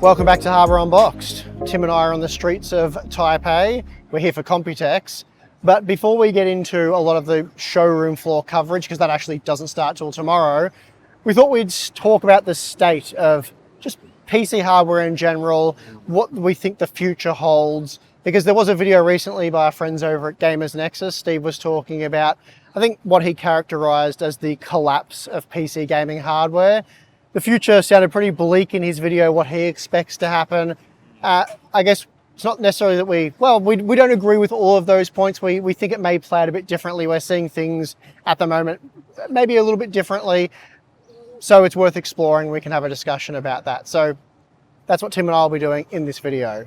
Welcome back to Harbour Unboxed. Tim and I are on the streets of Taipei. We're here for Computex. But before we get into a lot of the showroom floor coverage, because that actually doesn't start till tomorrow, we thought we'd talk about the state of just PC hardware in general, what we think the future holds. Because there was a video recently by our friends over at Gamers Nexus. Steve was talking about, I think, what he characterized as the collapse of PC gaming hardware. The future sounded pretty bleak in his video, what he expects to happen. I guess it's not necessarily that we don't agree with all of those points. We think it may play out a bit differently. We're seeing things at the moment maybe a little bit differently. So it's worth exploring. We can have a discussion about that. So that's what Tim and I will be doing in this video.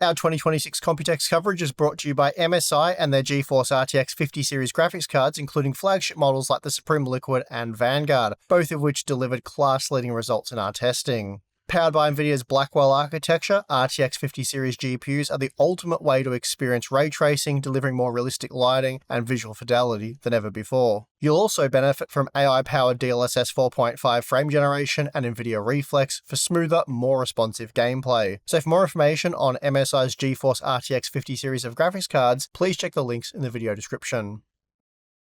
Our 2026 Computex coverage is brought to you by MSI and their GeForce RTX 50 series graphics cards, including flagship models like the Supreme Liquid and Vanguard, both of which delivered class-leading results in our testing. Powered by Nvidia's Blackwell architecture, RTX 50 series GPUs are the ultimate way to experience ray tracing, delivering more realistic lighting and visual fidelity than ever before. You'll also benefit from AI-powered DLSS 4.5 frame generation and Nvidia Reflex for smoother, more responsive gameplay. So for more information on MSI's GeForce RTX 50 series of graphics cards, please check the links in the video description.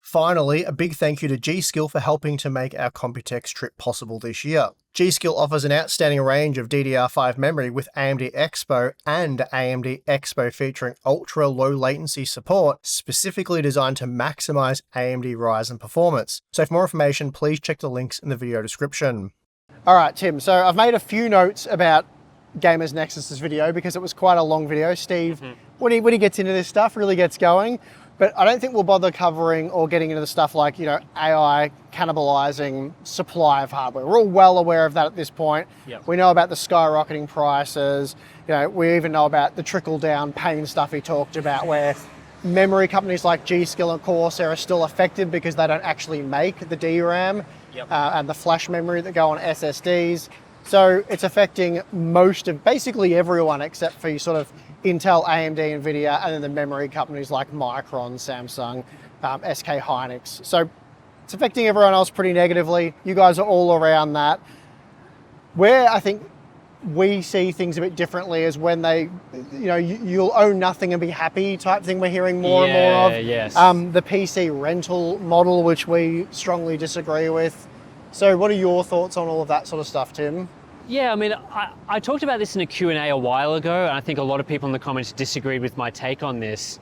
Finally, a big thank you to G.Skill for helping to make our Computex trip possible this year. G.Skill offers an outstanding range of DDR5 memory with AMD Expo and AMD Expo featuring ultra-low latency support specifically designed to maximize AMD Ryzen performance. So for more information, please check the links in the video description. All right, Tim, so I've made a few notes about Gamers Nexus's video because it was quite a long video. Steve, when he gets into this stuff, really gets going. But I don't think we'll bother covering or getting into the stuff like, AI cannibalizing supply of hardware. We're all well aware of that at this point. Yep. We know about the skyrocketing prices. We even know about the trickle-down pain stuff he talked about, where memory companies like G.Skill and Corsair are still affected because they don't actually make the DRAM and the flash memory that go on SSDs. So it's affecting most of basically everyone except for your sort of Intel, AMD, Nvidia, and then the memory companies like Micron, Samsung, SK Hynix. So it's affecting everyone else pretty negatively. You guys are all around that. Where I think we see things a bit differently is when they, you'll own nothing and be happy type thing we're hearing more and more of. Yes. The PC rental model, which we strongly disagree with. So what are your thoughts on all of that sort of stuff, Tim? Yeah, I mean, I talked about this in a Q&A a while ago, and I think a lot of people in the comments disagreed with my take on this.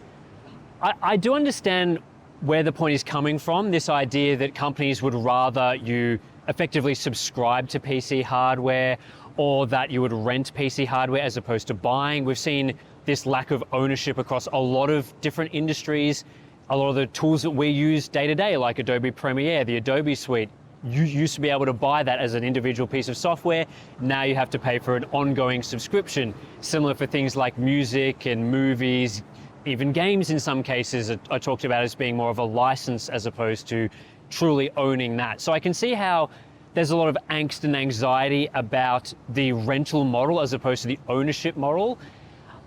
I do understand where the point is coming from, this idea that companies would rather you effectively subscribe to PC hardware or that you would rent PC hardware as opposed to buying. We've seen this lack of ownership across a lot of different industries. A lot of the tools that we use day to day, like Adobe Premiere, the Adobe Suite, you used to be able to buy that as an individual piece of software. Now you have to pay for an ongoing subscription. Similar for things like music and movies, even games in some cases I talked about as being more of a license as opposed to truly owning that. So I can see how there's a lot of angst and anxiety about the rental model as opposed to the ownership model.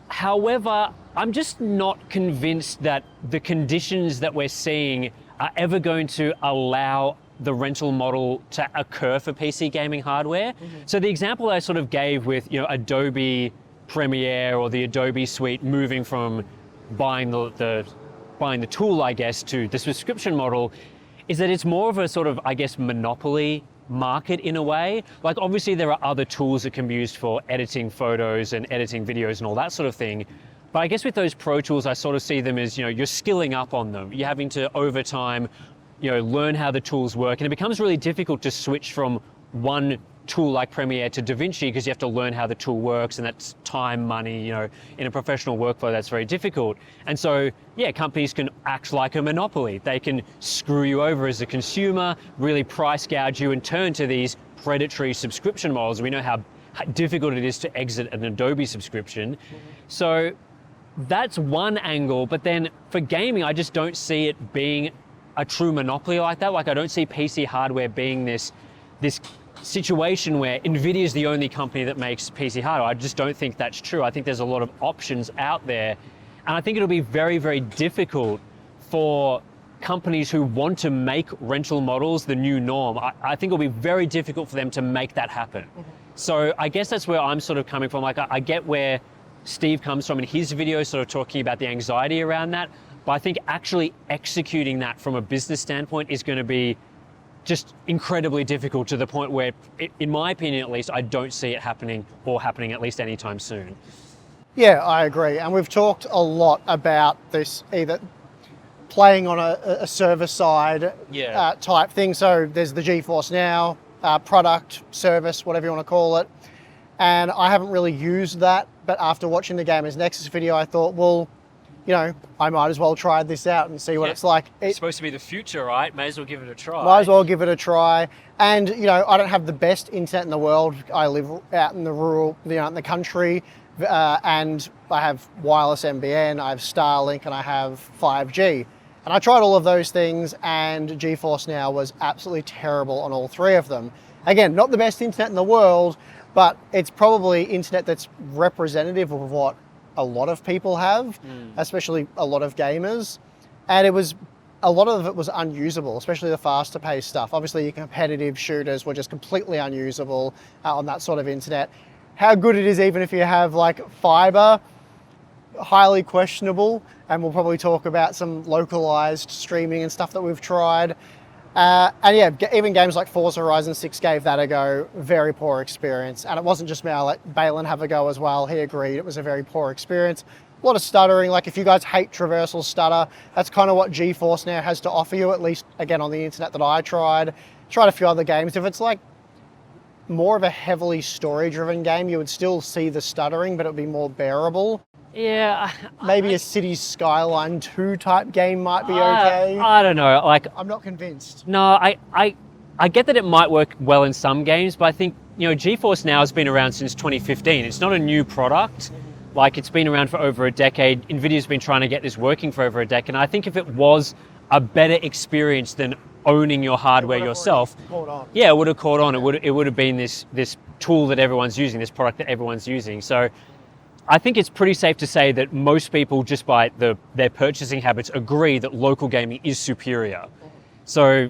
However, I'm just not convinced that the conditions that we're seeing are ever going to allow the rental model to occur for PC gaming hardware. So the example I sort of gave with Adobe Premiere or the Adobe Suite moving from buying the tool, I guess, to the subscription model is that it's more of a sort of, I guess, monopoly market in a way. Like obviously there are other tools that can be used for editing photos and editing videos and all that sort of thing. But I guess with those Pro Tools, I sort of see them as, you're skilling up on them. You're having to, over time, learn how the tools work. And it becomes really difficult to switch from one tool like Premiere to DaVinci because you have to learn how the tool works, and that's time, money, in a professional workflow, that's very difficult. And so, companies can act like a monopoly. They can screw you over as a consumer, really price gouge you, and turn to these predatory subscription models. We know how difficult it is to exit an Adobe subscription. So that's one angle, but then for gaming, I just don't see it being a true monopoly like that. Like I don't see PC hardware being this situation where Nvidia is the only company that makes PC hardware. I just don't think that's true. I think there's a lot of options out there. And I think it'll be very, very difficult for companies who want to make rental models the new norm. I think it'll be very difficult for them to make that happen. So I guess that's where I'm sort of coming from. Like I get where Steve comes from in his video, sort of talking about the anxiety around that. But I think actually executing that from a business standpoint is going to be just incredibly difficult, to the point where, in my opinion at least, I don't see it happening at least anytime soon. Yeah, I agree. And we've talked a lot about this, either playing on a server side type thing. So there's the GeForce Now product, service, whatever you want to call it. And I haven't really used that, but after watching the Gamers Nexus video, I thought, well, you know, I might as well try this out and see what it's like. It's supposed to be the future, right? May as well give it a try. Might as well give it a try. And, you know, I don't have the best internet in the world. I live out in the rural, you know, in the country, and I have wireless NBN, I have Starlink, and I have 5G. And I tried all of those things, and GeForce Now was absolutely terrible on all three of them. Again, not the best internet in the world, but it's probably internet that's representative of what a lot of people have, especially a lot of gamers. And a lot of it was unusable, especially the faster paced stuff. Obviously your competitive shooters were just completely unusable on that sort of internet. How good it is, even if you have like fiber, highly questionable. And we'll probably talk about some localized streaming and stuff that we've tried. And yeah, even games like Forza Horizon 6 gave that a go. Very poor experience. And it wasn't just me, I let Balin have a go as well. He agreed it was a very poor experience. A lot of stuttering. Like if you guys hate traversal stutter, that's kind of what GeForce Now has to offer you, at least again on the internet that I tried. Tried a few other games. If it's like more of a heavily story-driven game, you would still see the stuttering, but it would be more bearable. Yeah. Maybe a Cities Skyline 2 type game might be okay. I don't know. Like, I'm not convinced. No, I get that it might work well in some games, but I think, you know, GeForce Now has been around since 2015. It's not a new product. Like, it's been around for over a decade. Nvidia's been trying to get this working for over a decade. And I think if it was a better experience than owning your hardware yourself, yeah, it would have caught on. It would have been this tool that everyone's using, this product that everyone's using. So I think it's pretty safe to say that most people, just by their purchasing habits, agree that local gaming is superior. So,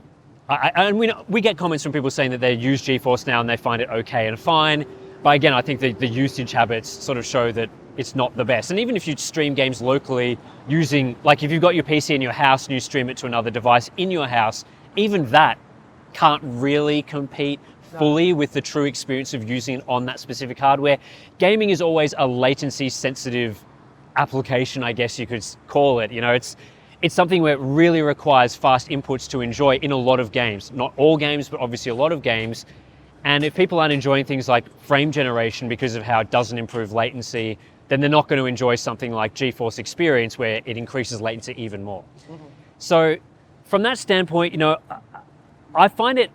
and we get comments from people saying that they use GeForce Now and they find it okay and fine. But again, I think the usage habits sort of show that it's not the best. And even if you stream games locally using, like if you've got your PC in your house and you stream it to another device in your house, even that can't really compete fully with the true experience of using it on that specific hardware. Gaming is always a latency sensitive application, I guess you could call it. You know, it's something where it really requires fast inputs to enjoy in a lot of games. Not all games, but obviously a lot of games. And if people aren't enjoying things like frame generation because of how it doesn't improve latency, then they're not going to enjoy something like GeForce Experience, where it increases latency even more. So from that standpoint, you know, I find it,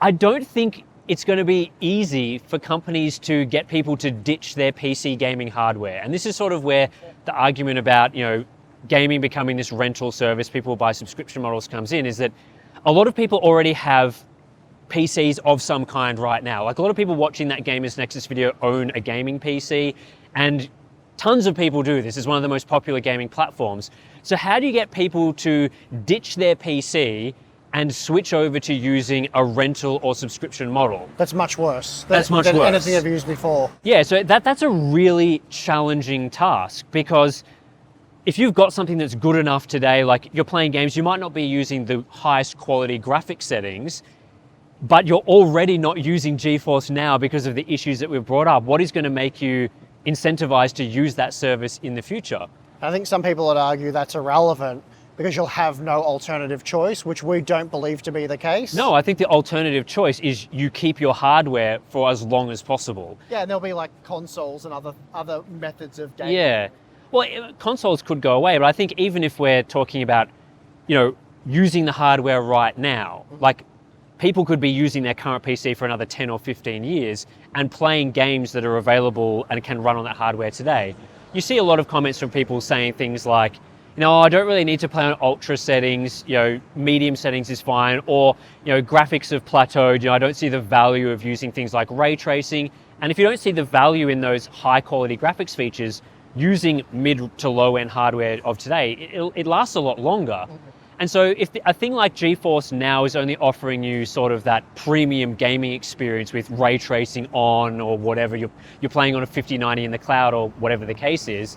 I don't think it's going to be easy for companies to get people to ditch their PC gaming hardware. And this is sort of where the argument about, you know, gaming becoming this rental service, people buy subscription models, comes in, is that a lot of people already have PCs of some kind right now. Like a lot of people watching that Gamers Nexus video own a gaming PC, and tons of people do this. It's one of the most popular gaming platforms. So how do you get people to ditch their PC and switch over to using a rental or subscription model? That's much worse. That's much worse. Anything I've used before. Yeah, so that's a really challenging task, because if you've got something that's good enough today, like you're playing games, you might not be using the highest quality graphic settings, but you're already not using GeForce Now because of the issues that we've brought up. What is going to make you incentivized to use that service in the future? I think some people would argue that's irrelevant because you'll have no alternative choice, which we don't believe to be the case. No, I think the alternative choice is you keep your hardware for as long as possible. Yeah, and there'll be like consoles and other methods of gaming. Yeah. Well, consoles could go away, but I think even if we're talking about, you know, using the hardware right now, like people could be using their current PC for another 10 or 15 years and playing games that are available and can run on that hardware today. You see a lot of comments from people saying things like, you know, I don't really need to play on ultra settings, you know, medium settings is fine, or, you know, graphics have plateaued, you know, I don't see the value of using things like ray tracing. And if you don't see the value in those high quality graphics features, using mid to low end hardware of today, it lasts a lot longer. And so if a thing like GeForce Now is only offering you sort of that premium gaming experience with ray tracing on or whatever, you're playing on a 5090 in the cloud or whatever the case is,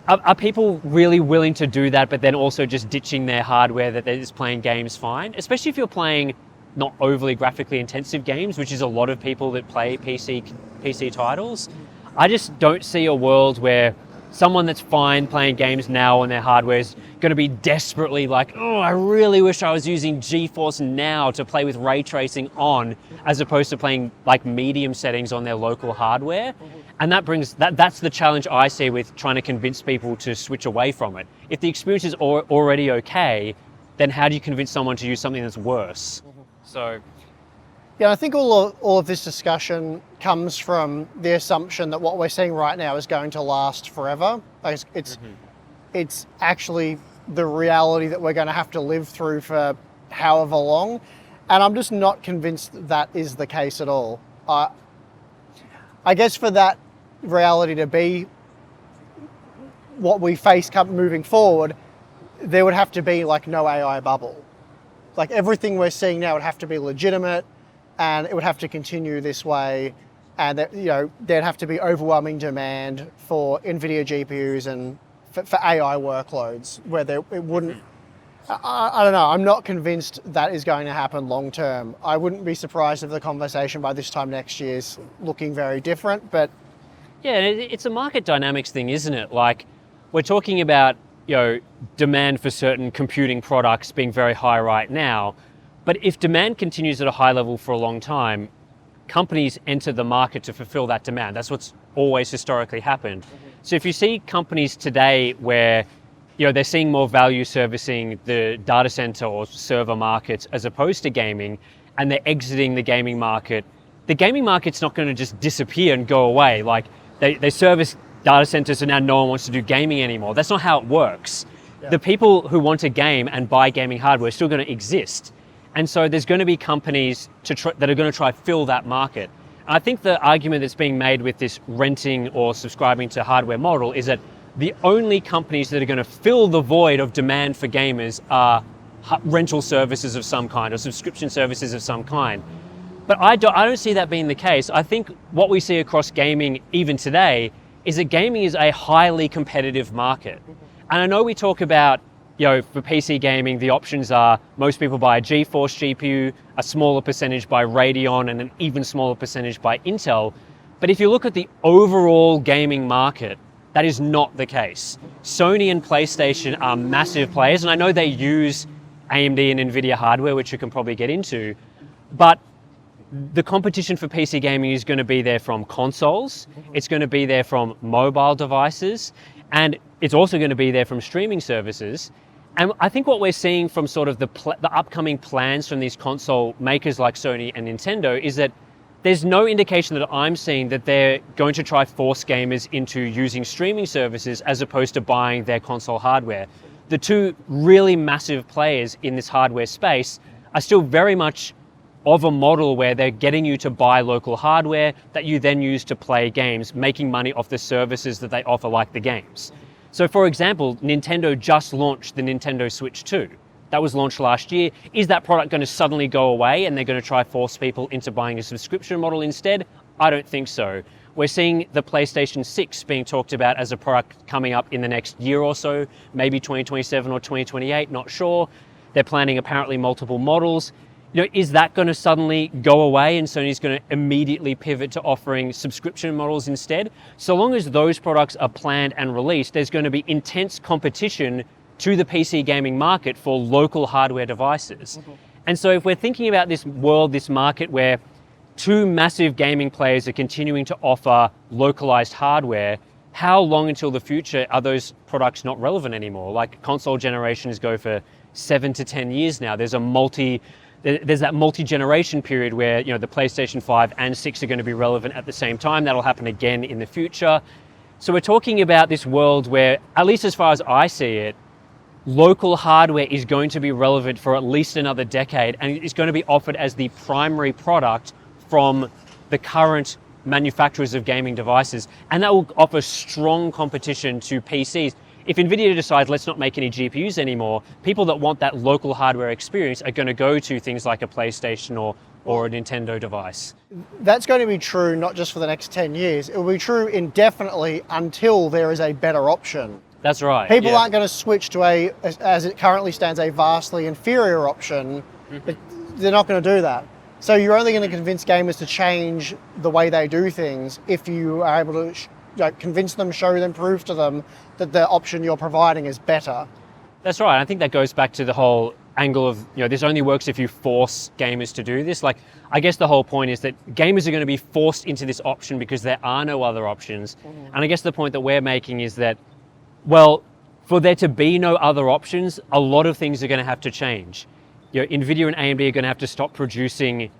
are people really willing to do that, but then also just ditching their hardware that they're just playing games fine? Especially if you're playing not overly graphically intensive games, which is a lot of people that play PC titles. I just don't see a world where someone that's fine playing games now on their hardware is going to be desperately like, oh, I really wish I was using GeForce Now to play with ray tracing on, as opposed to playing like medium settings on their local hardware. And that's the challenge I see with trying to convince people to switch away from it. If the experience is already okay, then how do you convince someone to use something that's worse? So, yeah, I think all of this discussion comes from the assumption that what we're seeing right now is going to last forever. Like it's actually the reality that we're going to have to live through for however long. And I'm just not convinced that is the case at all. I guess for that reality to be what we face moving forward, there would have to be like no AI bubble. Like everything we're seeing now would have to be legitimate, and it would have to continue this way, and there'd have to be overwhelming demand for Nvidia GPUs and for AI workloads, where it wouldn't. I don't know. I'm not convinced that is going to happen long term. I wouldn't be surprised if the conversation by this time next year is looking very different. But yeah, it's a market dynamics thing, isn't it? Like we're talking about demand for certain computing products being very high right now, but if demand continues at a high level for a long time, companies enter the market to fulfill that demand. That's what's always historically happened. So if you see companies today where they're seeing more value servicing the data center or server markets as opposed to gaming, and they're exiting the gaming market's not going to just disappear and go away. Like they service data centers and now no one wants to do gaming anymore. That's not how it works. Yeah. The people who want to game and buy gaming hardware are still going to exist. And so there's going to be companies that are going to try to fill that market. And I think the argument that's being made with this renting or subscribing to hardware model is that the only companies that are going to fill the void of demand for gamers are rental services of some kind or subscription services of some kind. But I don't see that being the case. I think what we see across gaming even today is that gaming is a highly competitive market. And I know we talk about, for PC gaming, the options are most people buy a GeForce GPU, a smaller percentage by Radeon, and an even smaller percentage by Intel. But if you look at the overall gaming market, that is not the case. Sony and PlayStation are massive players, and I know they use AMD and Nvidia hardware, which you can probably get into, but the competition for PC gaming is going to be there from consoles, it's going to be there from mobile devices, and it's also going to be there from streaming services. And I think what we're seeing from sort of the upcoming plans from these console makers like Sony and Nintendo is that there's no indication that I'm seeing that they're going to try force gamers into using streaming services as opposed to buying their console hardware. The two really massive players in this hardware space are still very much of a model where they're getting you to buy local hardware that you then use to play games, making money off the services that they offer, like the games. So for example, Nintendo just launched the Nintendo Switch 2. That was launched last year. Is that product going to suddenly go away and they're going to try force people into buying a subscription model instead? I don't think so. We're seeing the PlayStation 6 being talked about as a product coming up in the next year or so, maybe 2027 or 2028, not sure. They're planning apparently multiple models. Is that going to suddenly go away and Sony's going to immediately pivot to offering subscription models instead? So long as those products are planned and released, there's going to be intense competition to the PC gaming market for local hardware devices. And so if we're thinking about this world, this market where two massive gaming players are continuing to offer localized hardware, how long until the future are those products not relevant anymore? Like console generations go for 7 to 10 years now. There's that multi-generation period where the PlayStation 5 and 6 are going to be relevant at the same time. That'll happen again in the future. So we're talking about this world where, at least as far as I see it, local hardware is going to be relevant for at least another decade, and it's going to be offered as the primary product from the current manufacturers of gaming devices. And that will offer strong competition to PCs. if Nvidia decides let's not make any GPUs anymore, people that want that local hardware experience are going to go to things like a PlayStation or a Nintendo device. That's going to be true not just for the next 10 years. It will be true indefinitely until there is a better option. That's right. People aren't going to switch to as it currently stands, a vastly inferior option. They're not going to do that. So you're only going to convince gamers to change the way they do things if you are able to convince them, show them, prove to them that the option you're providing is better. That's right. I think that goes back to the whole angle of, this only works if you force gamers to do this. Like, I guess the whole point is that gamers are going to be forced into this option because there are no other options. And I guess the point that we're making is that, well, for there to be no other options, a lot of things are going to have to change. Nvidia and AMD are going to have to stop producing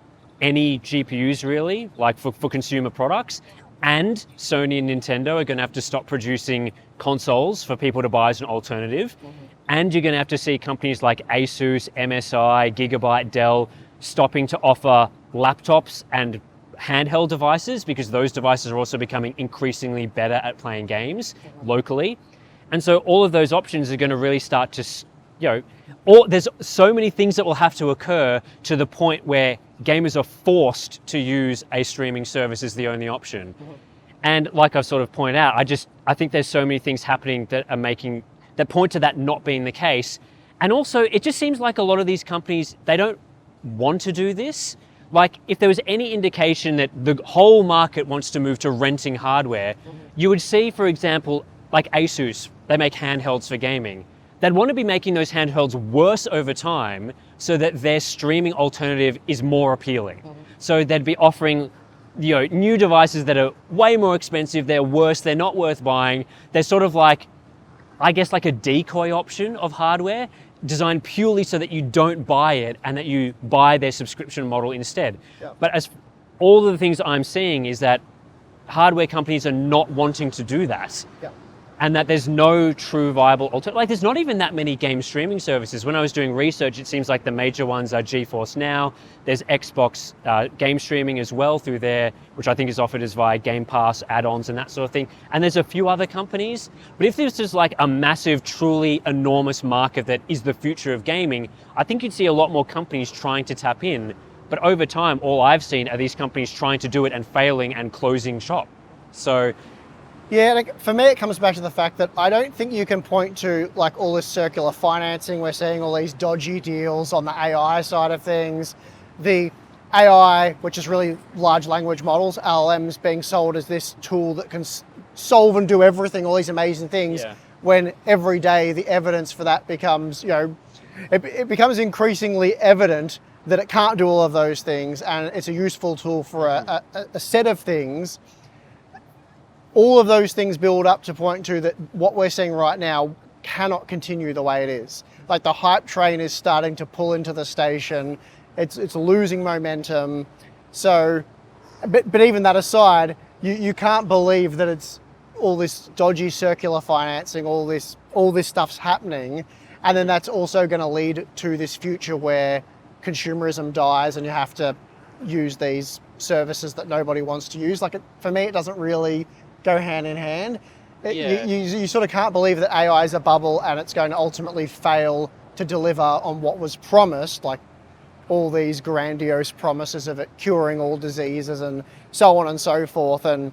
any GPUs really, like for consumer products. And Sony and Nintendo are going to have to stop producing consoles for people to buy as an alternative. And you're going to have to see companies like Asus, MSI, Gigabyte, Dell stopping to offer laptops and handheld devices because those devices are also becoming increasingly better at playing games locally. And so all of those options are going to really start to, there's so many things that will have to occur to the point where gamers are forced to use a streaming service as the only option. And like I've sort of pointed out, I think there's so many things happening that point to that not being the case. And also, it just seems like a lot of these companies, they don't want to do this. Like, if there was any indication that the whole market wants to move to renting hardware, you would see, for example, like Asus, they make handhelds for gaming. They'd want to be making those handhelds worse over time so that their streaming alternative is more appealing. So they'd be offering new devices that are way more expensive, they're worse, they're not worth buying. They're sort of like, I guess, like a decoy option of hardware designed purely so that you don't buy it and that you buy their subscription model instead. But as all of the things I'm seeing is that hardware companies are not wanting to do that. And that there's no true viable alternative. Like, there's not even that many game streaming services. When I was doing research, it seems like the major ones are GeForce Now. There's Xbox game streaming as well through there, which I think is offered as via Game Pass add-ons and that sort of thing. And there's a few other companies. But if this is like a massive, truly enormous market that is the future of gaming, I think you'd see a lot more companies trying to tap in. But over time, all I've seen are these companies trying to do it and failing and closing shop. So, yeah, for me, it comes back to the fact that I don't think you can point to like all this circular financing. We're seeing all these dodgy deals on the AI side of things. The AI, which is really large language models, LLMs, being sold as this tool that can solve and do everything, all these amazing things, when every day the evidence for that becomes, it becomes increasingly evident that it can't do all of those things, and it's a useful tool for a set of things. All of those things build up to point to that what we're seeing right now cannot continue the way it is. Like, the hype train is starting to pull into the station. It's losing momentum. So, but even that aside, you can't believe that it's all this dodgy circular financing, all this stuff's happening, and then that's also going to lead to this future where consumerism dies and you have to use these services that nobody wants to use. Like, for me, it doesn't really go hand in hand. You sort of can't believe that AI is a bubble and it's going to ultimately fail to deliver on what was promised, like all these grandiose promises of it curing all diseases and so on and so forth. And,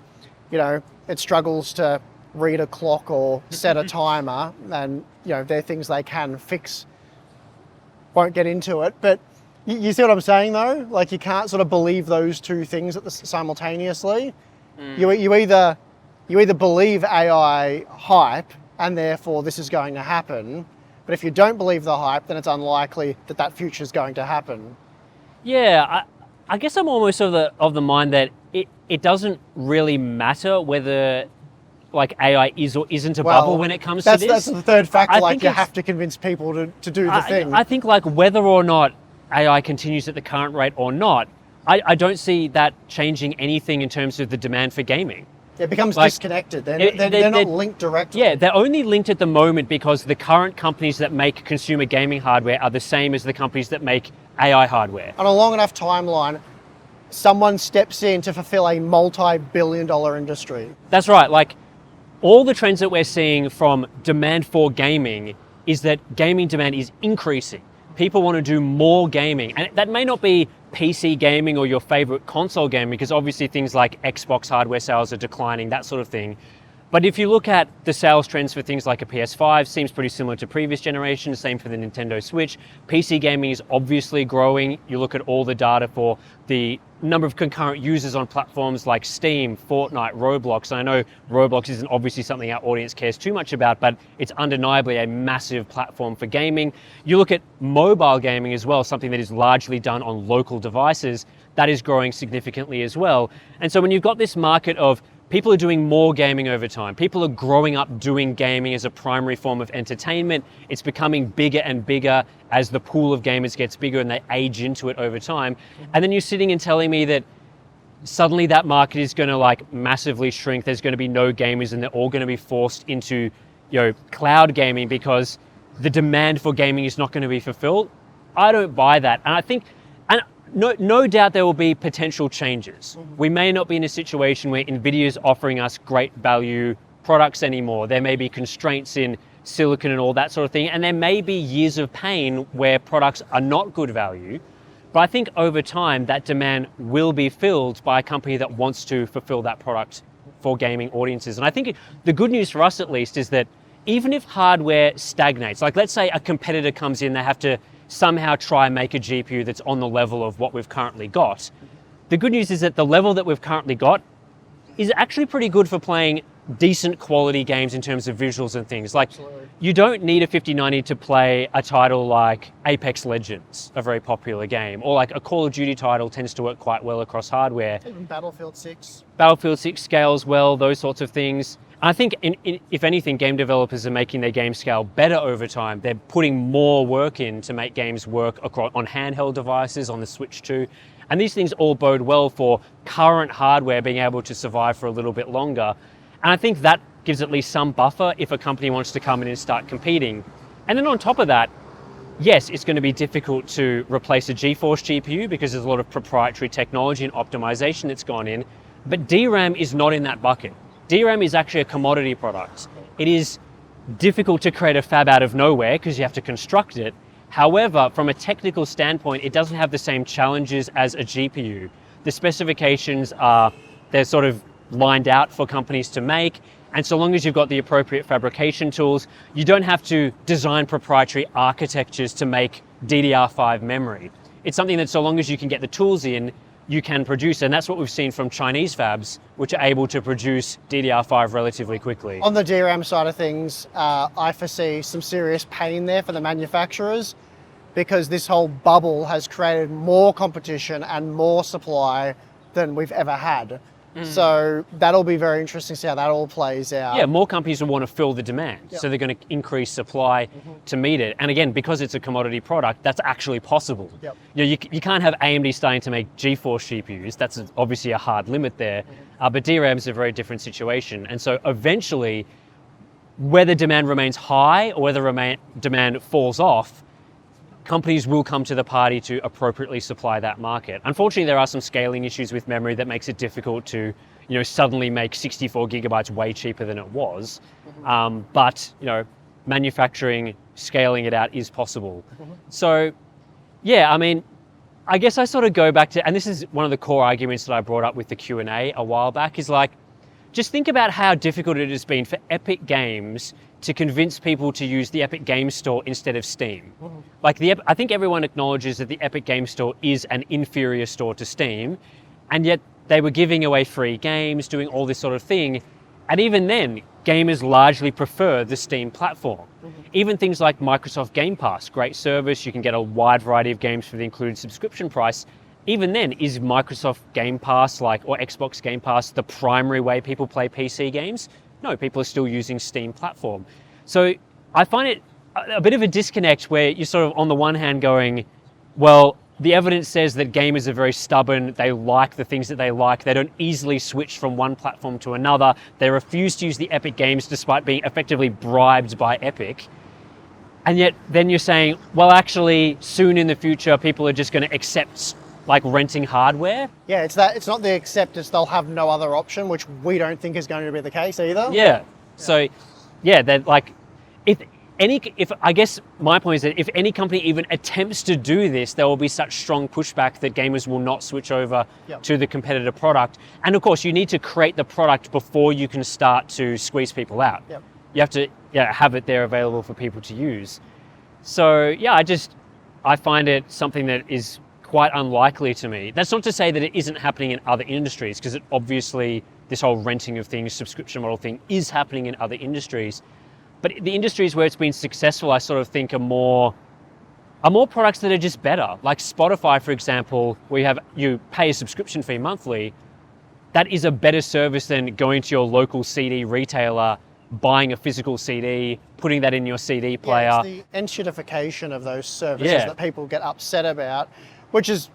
it struggles to read a clock or set a timer, and, they're things they can fix. Won't get into it, but you see what I'm saying though? Like, you can't sort of believe those two things simultaneously. You either believe AI hype and therefore this is going to happen, but if you don't believe the hype, then it's unlikely that that future is going to happen. Yeah, I guess I'm almost of the mind that it doesn't really matter whether like AI is or isn't a bubble when it comes to this. That's the third factor. Like, you have to convince people to do the thing. I think like whether or not AI continues at the current rate or not, I don't see that changing anything in terms of the demand for gaming. It becomes disconnected. They're not linked directly. Yeah, they're only linked at the moment because the current companies that make consumer gaming hardware are the same as the companies that make AI hardware. On a long enough timeline, someone steps in to fulfill a multi-billion-dollar industry. That's right. Like, all the trends that we're seeing from demand for gaming is that gaming demand is increasing. People want to do more gaming, and that may not be PC gaming or your favorite console gaming, because obviously things like Xbox hardware sales are declining, that sort of thing. But if you look at the sales trends for things like a PS5, seems pretty similar to previous generations, same for the Nintendo Switch. PC gaming is obviously growing. You look at all the data for the number of concurrent users on platforms like Steam, Fortnite, Roblox. And I know Roblox isn't obviously something our audience cares too much about, but it's undeniably a massive platform for gaming. You look at mobile gaming as well, something that is largely done on local devices, that is growing significantly as well. And so when you've got this market of people are doing more gaming over time. People are growing up doing gaming as a primary form of entertainment. It's becoming bigger and bigger as the pool of gamers gets bigger and they age into it over time. And then you're sitting and telling me that suddenly that market is going to like massively shrink. There's going to be no gamers and they're all going to be forced into, cloud gaming because the demand for gaming is not going to be fulfilled. I don't buy that. And I think, no doubt there will be potential changes. We may not be in a situation where Nvidia is offering us great value products anymore. There may be constraints in silicon and all that sort of thing. And there may be years of pain where products are not good value. But I think over time, that demand will be filled by a company that wants to fulfill that product for gaming audiences. And I think the good news for us, at least, is that even if hardware stagnates, like let's say a competitor comes in, they have to somehow try and make a GPU that's on the level of what we've currently got. The good news is that the level that we've currently got is actually pretty good for playing decent quality games in terms of visuals and things. Like, you don't need a 5090 to play a title like Apex Legends, a very popular game, or like a Call of Duty title tends to work quite well across hardware. Even Battlefield 6. Battlefield 6 scales well, those sorts of things. I think, if anything, game developers are making their game scale better over time. They're putting more work in to make games work on handheld devices, on the Switch too. And these things all bode well for current hardware being able to survive for a little bit longer. And I think that gives at least some buffer if a company wants to come in and start competing. And then on top of that, yes, it's going to be difficult to replace a GeForce GPU because there's a lot of proprietary technology and optimization that's gone in. But DRAM is not in that bucket. DRAM is actually a commodity product. It is difficult to create a fab out of nowhere because you have to construct it. However, from a technical standpoint, it doesn't have the same challenges as a GPU. The specifications they're sort of lined out for companies to make. And so long as you've got the appropriate fabrication tools, you don't have to design proprietary architectures to make DDR5 memory. It's something that so long as you can get the tools in, you can produce, and that's what we've seen from Chinese fabs, which are able to produce DDR5 relatively quickly. On the DRAM side of things, I foresee some serious pain there for the manufacturers because this whole bubble has created more competition and more supply than we've ever had. So that'll be very interesting to see how that all plays out. Yeah, more companies will want to fill the demand. Yep. So they're going to increase supply to meet it. And again, because it's a commodity product, that's actually possible. Yep. You can't have AMD starting to make GeForce GPUs. That's obviously a hard limit there. But DRAM is a very different situation. And so eventually, whether demand remains high or whether demand falls off, companies will come to the party to appropriately supply that market. Unfortunately, there are some scaling issues with memory that makes it difficult to, suddenly make 64 gigabytes way cheaper than it was. But manufacturing, scaling it out is possible. So, yeah, I mean, I guess I sort of go back to, and this is one of the core arguments that I brought up with the Q&A a while back, is like, just think about how difficult it has been for Epic Games to convince people to use the Epic Games Store instead of Steam. Like I think everyone acknowledges that the Epic Games Store is an inferior store to Steam, and yet they were giving away free games, doing all this sort of thing. And even then, gamers largely prefer the Steam platform. Even things like Microsoft Game Pass, great service, you can get a wide variety of games for the included subscription price. Even then, is Microsoft Game Pass or Xbox Game Pass the primary way people play PC games? No, people are still using Steam platform. So I find it a bit of a disconnect where you're sort of on the one hand going, well, the evidence says that gamers are very stubborn, they like the things that they like, they don't easily switch from one platform to another, they refuse to use the Epic Games despite being effectively bribed by Epic. And yet then you're saying, well, actually, soon in the future, people are just going to accept renting hardware. Yeah, it's not the accept, it's they'll have no other option, which we don't think is going to be the case either. Yeah. So, yeah, that like, if I guess my point is that if any company even attempts to do this, there will be such strong pushback that gamers will not switch over to the competitor product. And of course, you need to create the product before you can start to squeeze people out. You have to have it there available for people to use. So yeah, I find it something that is quite unlikely to me. That's not to say that it isn't happening in other industries, because obviously this whole renting of things, subscription model thing is happening in other industries. But the industries where it's been successful, I sort of think are more products that are just better. Like Spotify, for example, where you pay a subscription fee monthly. That is a better service than going to your local CD retailer, buying a physical CD, putting that in your CD player. Yeah, it's the enshittification of those services that people get upset about, which is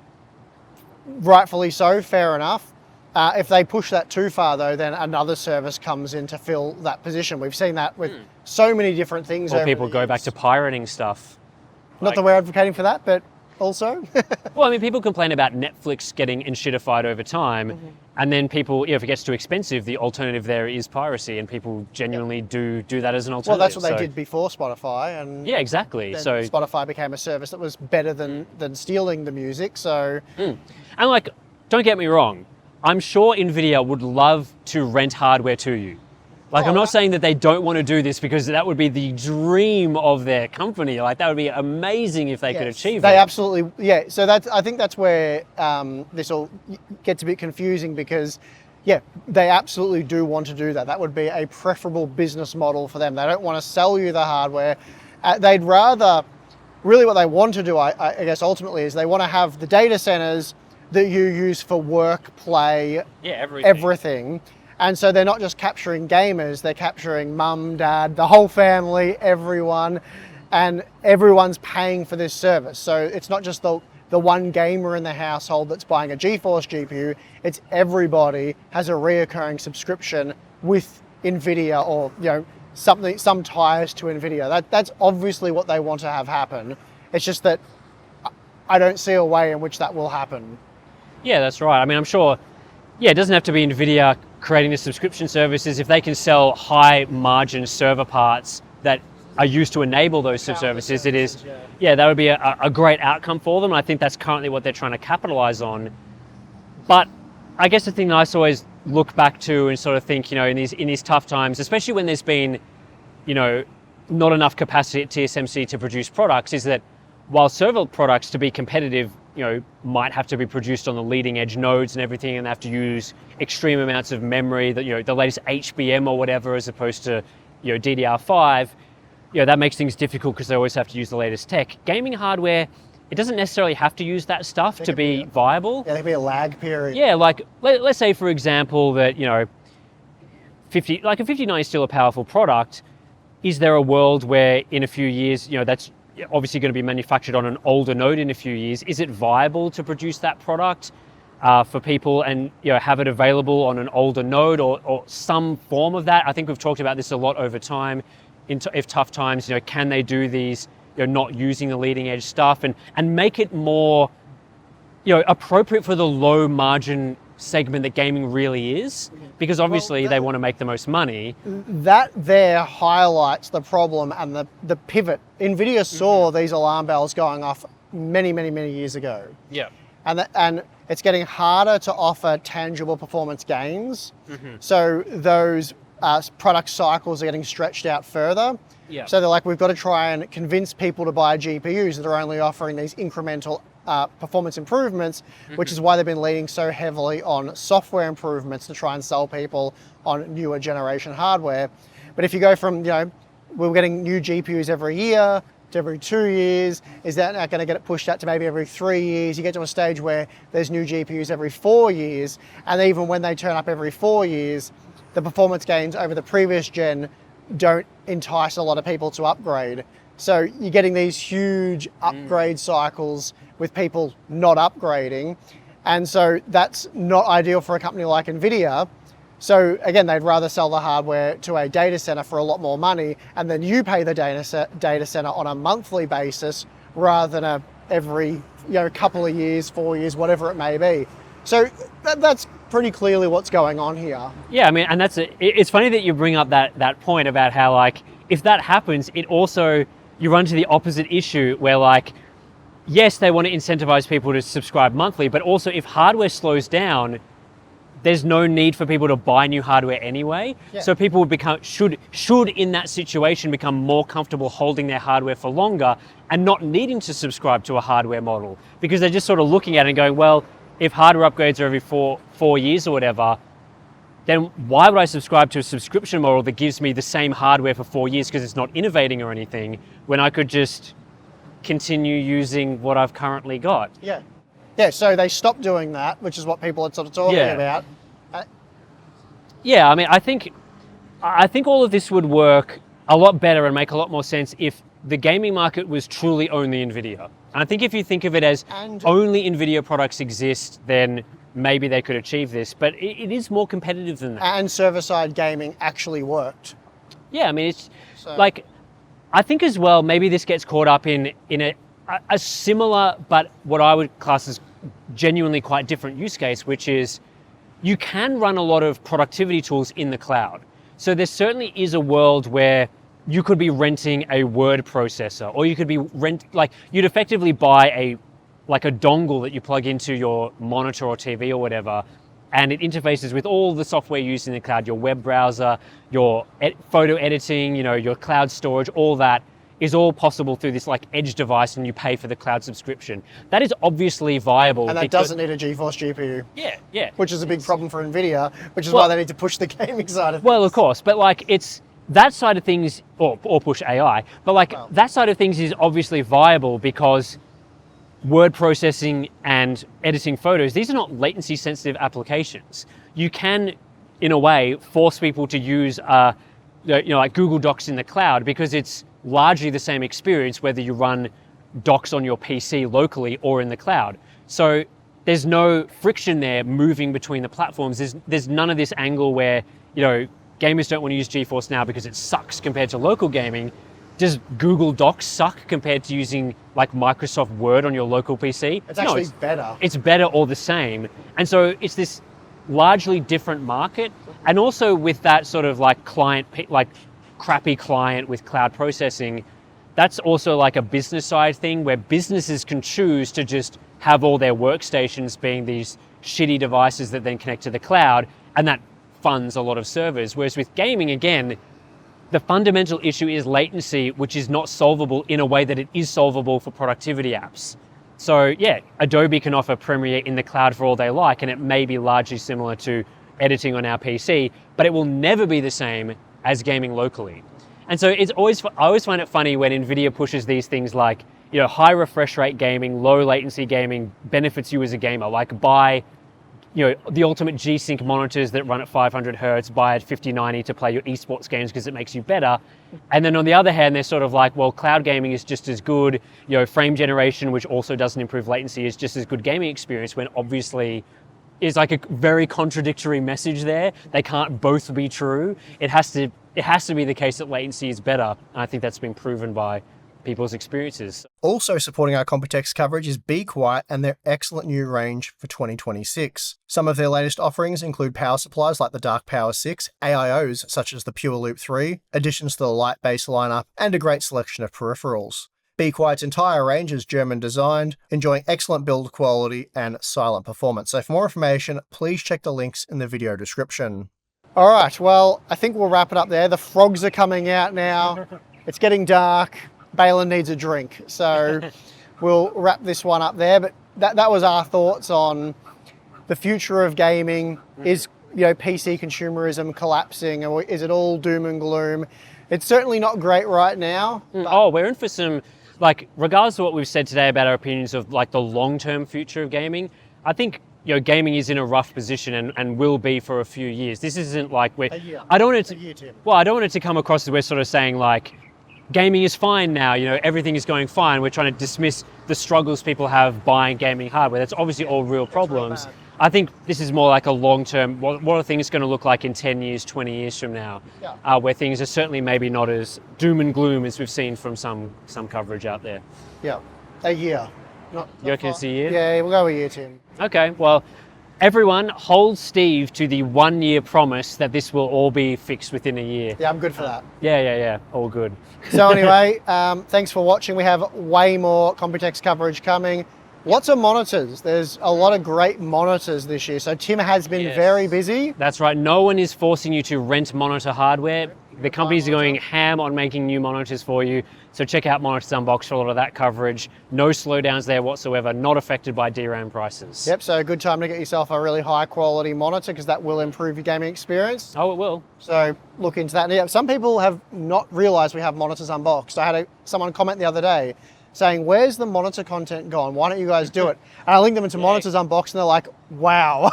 rightfully so, fair enough. If they push that too far, though, then another service comes in to fill that position. We've seen that with so many different things. Or people go back to pirating stuff. Not that we're advocating for that, but also. Well, I mean, people complain about Netflix getting enshittified over time, and then people, if it gets too expensive, the alternative there is piracy, and people genuinely do that as an alternative. Well, that's what they did before Spotify, and yeah, exactly. Then so Spotify became a service that was better than stealing the music. So, and like, don't get me wrong, I'm sure Nvidia would love to rent hardware to you. Like, I'm not saying that they don't want to do this, because that would be the dream of their company. Like, that would be amazing if they could achieve They it. absolutely, So I think that's where this all gets a bit confusing, because, they absolutely do want to do that. That would be a preferable business model for them. They don't want to sell you the hardware. They'd rather, really what they want to do, I guess, ultimately, is they want to have the data centers that you use for work, play, everything. And so they're not just capturing gamers, they're capturing mum, dad, the whole family, everyone, and everyone's paying for this service. So it's not just the one gamer in the household that's buying a GeForce GPU, it's everybody has a reoccurring subscription with Nvidia, or some ties to Nvidia. That's obviously what they want to have happen. It's just that I don't see a way in which that will happen. Yeah, that's right. I mean, I'm sure, it doesn't have to be Nvidia creating the subscription services. If they can sell high margin server parts that are used to enable those services, that would be a great outcome for them. I think that's currently what they're trying to capitalize on. But I guess the thing that I always look back to and sort of think, in these tough times, especially when there's been, not enough capacity at TSMC to produce products, is that while server products, to be competitive, might have to be produced on the leading edge nodes and everything, and they have to use extreme amounts of memory, that the latest HBM or whatever, as opposed to DDR5. That makes things difficult because they always have to use the latest tech. Gaming hardware, it doesn't necessarily have to use that stuff to be viable. Yeah, there could be a lag period. Yeah, like let's say, for example, that a 59 is still a powerful product. Is there a world where in a few years, that's obviously going to be manufactured on an older node in a few years? Is it viable to produce that product for people and have it available on an older node, or some form of that? I think we've talked about this a lot over time. If tough times, can they do these, not using the leading edge stuff, and make it more, appropriate for the low margin segment that gaming really is, because obviously they want to make the most money. That there highlights the problem and the pivot. Nvidia saw these alarm bells going off many, many, many years ago. Yeah. And it's getting harder to offer tangible performance gains. So those product cycles are getting stretched out further. Yeah. So they're like, we've got to try and convince people to buy GPUs that are only offering these incremental performance improvements, which is why they've been leaning so heavily on software improvements to try and sell people on newer generation hardware. But if you go from, we're getting new GPUs every year to every 2 years, is that now going to get it pushed out to maybe every 3 years? You get to a stage where there's new GPUs every 4 years, and even when they turn up every 4 years, the performance gains over the previous gen don't entice a lot of people to upgrade. So you're getting these huge upgrade cycles with people not upgrading. And so that's not ideal for a company like Nvidia. So again, they'd rather sell the hardware to a data center for a lot more money, and then you pay the data center on a monthly basis rather than every couple of years, 4 years, whatever it may be. So that's pretty clearly what's going on here. Yeah, I mean, and it's funny that you bring up that point about how, like, if that happens, it also, you run to the opposite issue where, like, yes, they want to incentivize people to subscribe monthly, but also if hardware slows down, there's no need for people to buy new hardware anyway. Yeah. So people would should in that situation become more comfortable holding their hardware for longer and not needing to subscribe to a hardware model, because they're just sort of looking at it and going, well, if hardware upgrades are every four years or whatever, then why would I subscribe to a subscription model that gives me the same hardware for 4 years because it's not innovating or anything, when I could just continue using what I've currently got? Yeah. Yeah, so they stopped doing that, which is what people are sort of talking about. Yeah, I mean, I think all of this would work a lot better and make a lot more sense if the gaming market was truly only Nvidia. And I think if you think of it as only Nvidia products exist, then maybe they could achieve this, but it is more competitive than that. And server-side gaming actually worked. Yeah, I mean, it's like, I think as well, maybe this gets caught up in a similar, but what I would class as genuinely quite different use case, which is you can run a lot of productivity tools in the cloud. So there certainly is a world where you could be renting a word processor, or you could be you'd effectively buy a dongle that you plug into your monitor or TV or whatever, and it interfaces with all the software used in the cloud, your web browser, your photo editing, your cloud storage, all that is all possible through this like edge device, and you pay for the cloud subscription. That is obviously viable. And that doesn't need a GeForce GPU. Yeah. Which is a big problem for Nvidia, which is why they need to push the gaming side of things. Well, of course, but like it's that side of things, or push AI, but like that side of things is obviously viable because word processing and editing photos, these are not latency sensitive applications. You can, in a way, force people to use like Google Docs in the cloud, because it's largely the same experience whether you run Docs on your PC locally or in the cloud. So there's no friction there moving between the platforms. There's none of this angle where, gamers don't want to use GeForce Now because it sucks compared to local gaming. Does Google Docs suck compared to using like Microsoft Word on your local PC? It's actually better. It's better or the same. And so it's this largely different market. And also with that sort of like crappy client with cloud processing, that's also like a business side thing where businesses can choose to just have all their workstations being these shitty devices that then connect to the cloud, and that funds a lot of servers. Whereas with gaming, again, the fundamental issue is latency, which is not solvable in a way that it is solvable for productivity apps. So yeah, Adobe can offer Premiere in the cloud for all they like, and it may be largely similar to editing on our PC, but it will never be the same as gaming locally. And so I always find it funny when Nvidia pushes these things like, high refresh rate gaming, low latency gaming benefits you as a gamer. Like buy, the ultimate G-Sync monitors that run at 500 hertz, buy at 5090 to play your esports games because it makes you better. And then on the other hand, they're sort of like, well, cloud gaming is just as good, frame generation, which also doesn't improve latency, is just as good gaming experience, when obviously is like a very contradictory message there. They can't both be true. It has to be the case that latency is better. And I think that's been proven by people's experiences. Also supporting our Computex coverage is Be Quiet and their excellent new range for 2026. Some of their latest offerings include power supplies like the Dark Power 6, AIOs such as the Pure Loop 3, additions to the light base lineup, and a great selection of peripherals. Be Quiet's entire range is German designed, enjoying excellent build quality and silent performance. So for more information, please check the links in the video description. All right, well, I think we'll wrap it up there. The frogs are coming out now. It's getting dark. Balin needs a drink. So we'll wrap this one up there. But that was our thoughts on the future of gaming. Is PC consumerism collapsing, or is it all doom and gloom? It's certainly not great right now. We're in for some, regardless of what we've said today about our opinions of the long-term future of gaming, I think gaming is in a rough position and will be for a few years. This isn't like we're. I don't want it to. Well, I don't want it to come across as we're sort of saying gaming is fine now. Everything is going fine. We're trying to dismiss the struggles people have buying gaming hardware. That's obviously all real problems. I think this is more like a long-term, what are things going to look like in 10 years, 20 years from now, where things are certainly maybe not as doom and gloom as we've seen from some coverage out there. Yeah, a year. You reckon it's a year? Yeah, we'll go a year, Tim. Okay, well, Everyone, hold Steve to the 1 year promise that this will all be fixed within a year. Yeah, I'm good for that. Yeah, all good. So anyway, thanks for watching. We have way more Computex coverage coming. Lots of monitors. There's a lot of great monitors this year. So Tim has been very busy. That's right. No one is forcing you to rent monitor hardware. The companies are going ham on making new monitors for you. So check out Monitors Unboxed for a lot of that coverage. No slowdowns there whatsoever, not affected by DRAM prices. Yep, so a good time to get yourself a really high quality monitor because that will improve your gaming experience. Oh, it will. So look into that. And yeah, some people have not realized we have monitors unboxed. I had someone comment the other day saying, where's the monitor content gone? Why don't you guys do it? And I linked them into Monitors Unboxed and they're like, wow,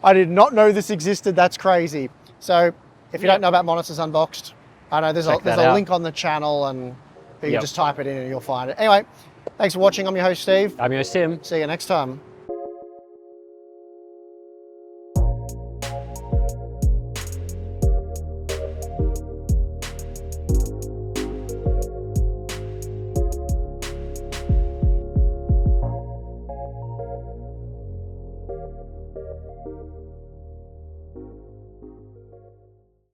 I did not know this existed. That's crazy. So if you don't know about Monitors Unboxed, I know there's a link on the channel and you can just type it in and you'll find it. Anyway, thanks for watching. I'm your host, Steve. I'm your host, Tim. See you next time.